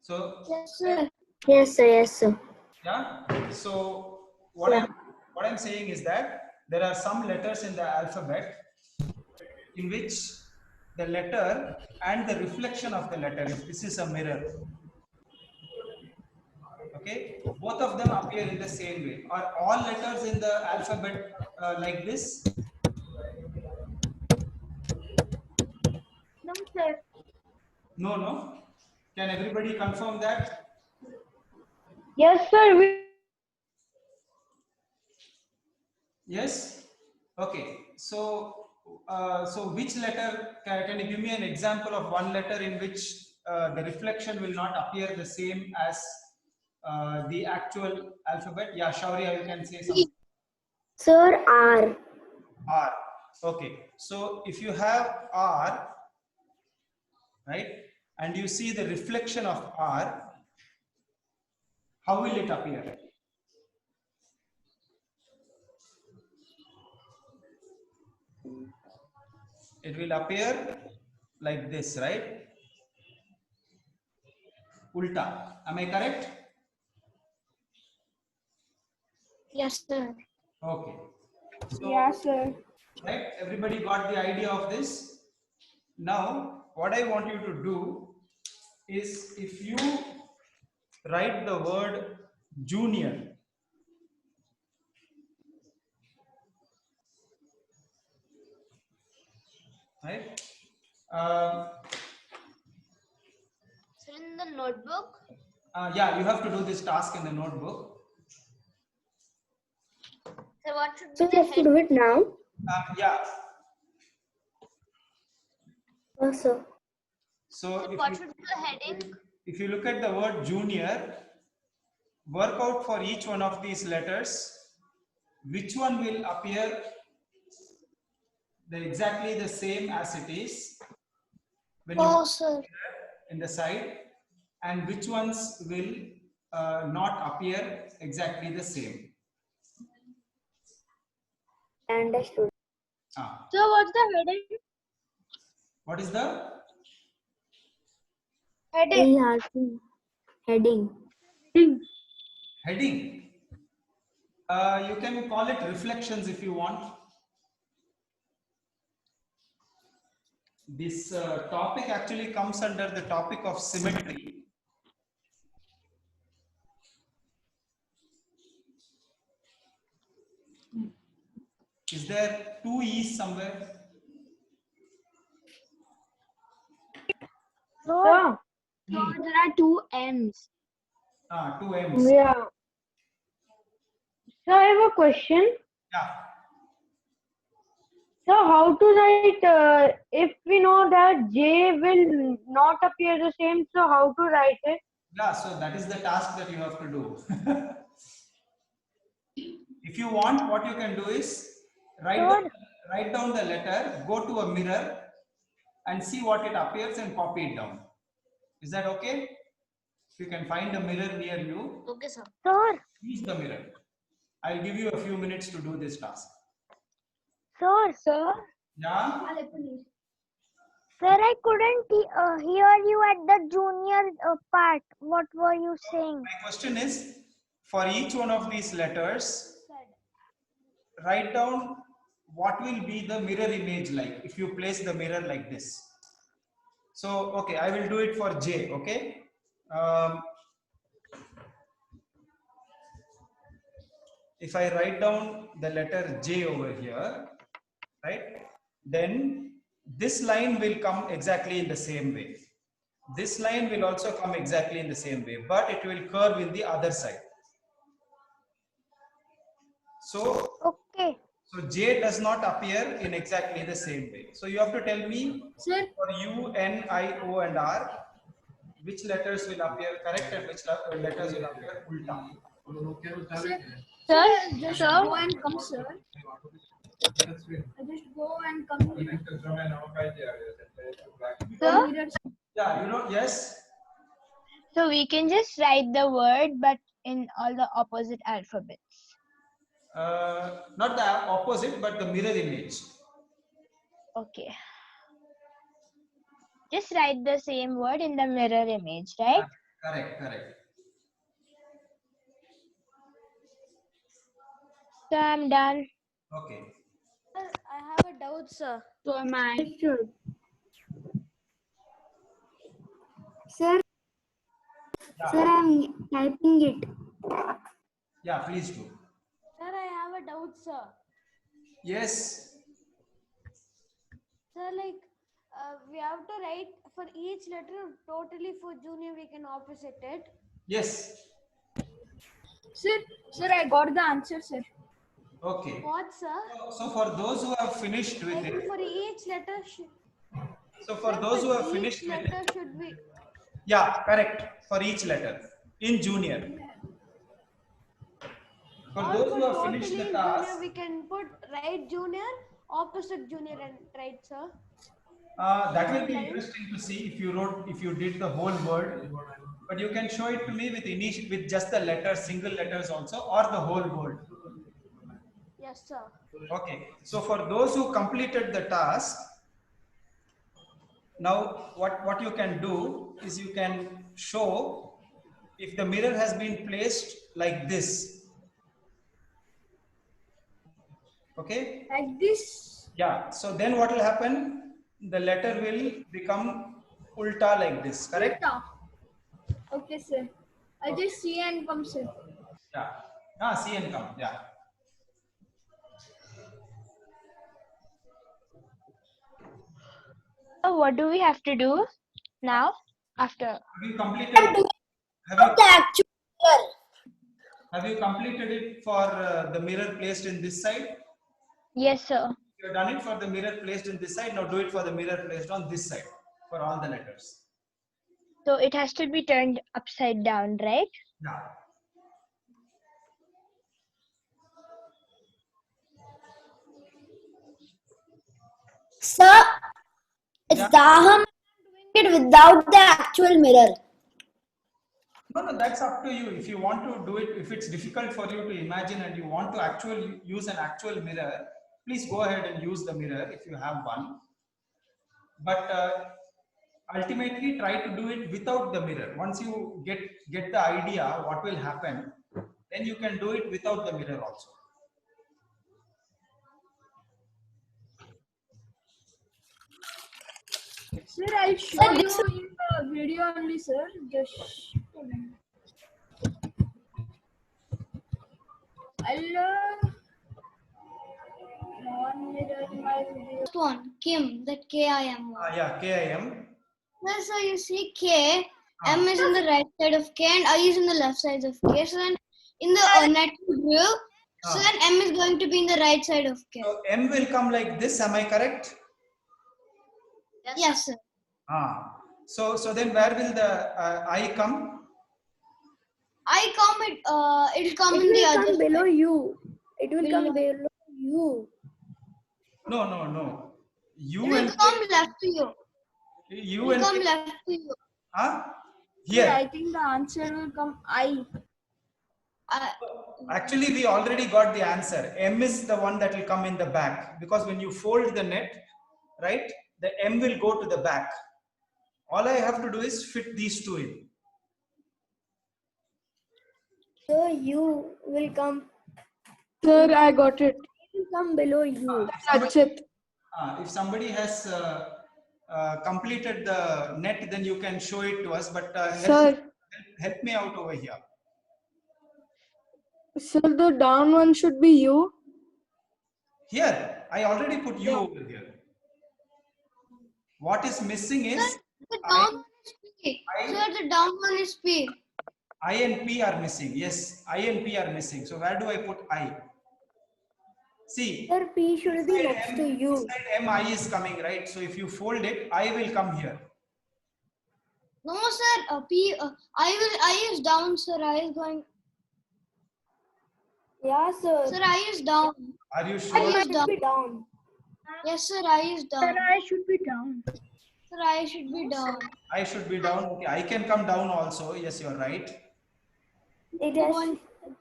So Yes, sir. Yes, sir. Yes, sir. yeah, so what I'm saying is that there are some letters in the alphabet in which the letter and the reflection of the letter, if this is a mirror, okay, both of them appear in the same way. Are all letters in the alphabet like this? No, sir. No. Can everybody confirm that? Yes, sir. Yes. Okay, so so which letter, can you give me an example of one letter in which the reflection will not appear the same as the actual alphabet? Yeah, Shaurya, you can say something. Sir, R. R. Okay, so if you have R, right, and you see the reflection of R, how will it appear? It will appear like this, right? Ulta. Am I correct? Yes, sir. Okay. So, Yes, sir. right, everybody got the idea of this? Now, what I want you to do is, if you write the word junior, right? Sir, in the notebook? Yeah, you have to do this task in the notebook. So what should be the head? Do it now. Yeah. Yes, sir. So, What should be the heading? if you look at the word junior, work out for each one of these letters which one will appear exactly the same as it is when you Sir. in the side, and which ones will not appear exactly the same. Understood. Ah. So what's the heading? What is the Heading. Heading. heading? You can call it reflections if you want. This topic actually comes under the topic of symmetry. Is there two E's somewhere? So there are two M's. Two M's. Yeah. So I have a question. Yeah. So how to write, if we know that J will not appear the same, so how to write it? Yeah, so that is the task that you have to do. If you want, what you can do is write down the letter, go to a mirror and see what it appears and copy it down. Is that okay? If you can find a mirror near you, Okay, sir. Sir, use the mirror. I'll give you a few minutes to do this task. sir. Yeah? Sir, I couldn't hear you at the junior part. What were you saying? My question is, for each one of these letters, write down what will be the mirror image like if you place the mirror like this. So, okay, I will do it for J, okay? If I write down the letter J over here, right, then this line will come exactly in the same way. This line will also come exactly in the same way, but it will curve in the other side. So, Okay. so J does not appear in exactly the same way. So you have to tell me, Sir. for U, N, I, O and R, which letters will appear correct and which letters will appear ulta. Sir, just go and come, sir. Just go and come. Sir? Yeah, you know, yes. So we can just write the word, but in all the opposite alphabets. Not the opposite, but the mirror image. Okay. Just write the same word in the mirror image, right? Correct, correct. So I'm done. Okay. Sir, I have a doubt, sir. So am I. Sir, Yeah, sir, I'm typing it. yeah, please do. Sir, I have a doubt, sir. Yes. Sir, like, we have to write for each letter totally for junior, we can opposite it. Yes. Sir, I got the answer, sir. Okay. What, sir? So for those who have finished with Like, it, for each letter, so for those who have finished each with letter it, should be. yeah, correct. For each letter in junior. For Or those for who have totally finished the in task, junior, we can put right junior, opposite junior, and right, sir. that will be Line. interesting to see if you did the whole word. But you can show it to me with just the letters, single letters also, or the whole word. Yes, sir. Okay. So for those who completed the task, now what you can do is you can show if the mirror has been placed like this. Okay. Like this. Yeah. So then what will happen? The letter will become ulta like this. Correct. Okay, sir. I just see and come, sir. Yeah. See and come. Yeah. So what do we have to do now? After. Have you completed it? Have you completed it for the mirror placed in this side? Yes, sir. You have done it for the mirror placed in this side. Now do it for the mirror placed on this side for all the letters. So it has to be turned upside down, right? Yeah. Sir, it's Yeah. Daham doing it without the actual mirror. No, that's up to you. If you want to do it, if it's difficult for you to imagine and you want to actually use an actual mirror, please go ahead and use the mirror if you have one. But ultimately, try to do it without the mirror. Once you get the idea what will happen, then you can do it without the mirror also. Sir, I'll show you in the video only, sir. Just I'll non-mirror my video. First one, Kim, that KIM one. Yeah, KIM. So you see K, M is in the right side of K and I is in the left side of K. So then in the net group, so then M is going to be in the right side of K. So M will come like this. Am I correct? Yes, sir. So then where will the I come? I come it will come It in the will other come below side. you. It will come below you. No. It You will and come left to you. It you will and come left to you. huh? Sir, Here. I think the answer will come I. Actually, we already got the answer. M is the one that will come in the back because when you fold the net, right, the M will go to the back. All I have to do is fit these two in. So you will come. Sir, I got it. It will come below you. That's it. If somebody has completed the net, then you can show it to us. But help me out over here. Sir, the down one should be you. Here, I already put you over here. What is missing is The down one is P. Sir, the down one is P. I and P are missing. Yes, I and P are missing. So where do I put I? See, Sir, P should be next to you. inside M, I is coming, right? So if you fold it, I will come here. No, sir. I is down, sir. I is going. Yeah, sir. Sir, I is down. Are you I sure? is It down. should be down. Yes, sir. I is down. I should be down. Sir, I should be down. I should be down. Okay, I can come down also. Yes, you're right. It has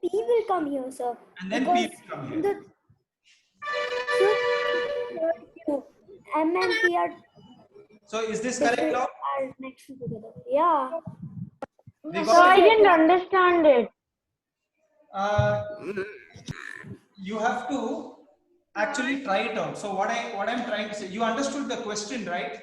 P will come here, sir. And then P Because will come in here. the so M and P are So is this correct now? next to together. Yeah. We So got I it? didn't understand it. Uh, you have to actually try it out. So what I'm trying to say, you understood the question, right?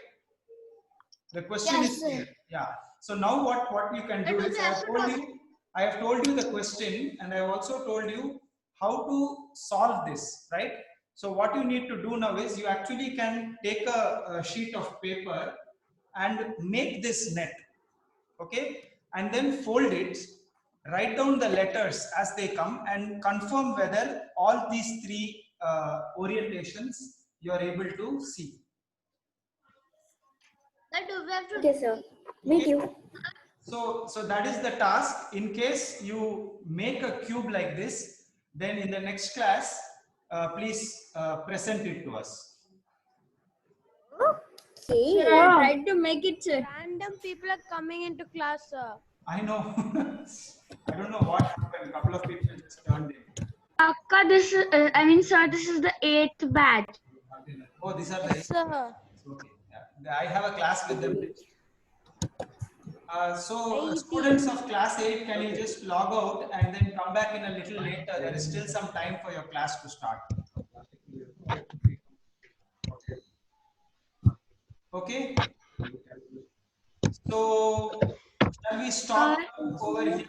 The question Yes, is sir. clear. Yeah. So now what you can do is I have told you the question, and I have also told you how to solve this, right? So what you need to do now is you actually can take a sheet of paper and make this net, okay, and then fold it, write down the letters as they come, and confirm whether all these three orientations you are able to see. Okay, sir. Meet you. So that is the task. In case you make a cube like this, then in the next class, please present it to us. Okay. Yeah. Try to make it, sir. Random people are coming into class, sir. I know. I don't know what happened. A couple of people just turned in. Akka, sir, this is the 8th batch. Oh, these are the. Yes, sir. Okay. Yeah. I have a class with them. So 80. students of class 8, can you just log out and then come back in a little later? There is still some time for your class to start. Okay. So shall we stop over here?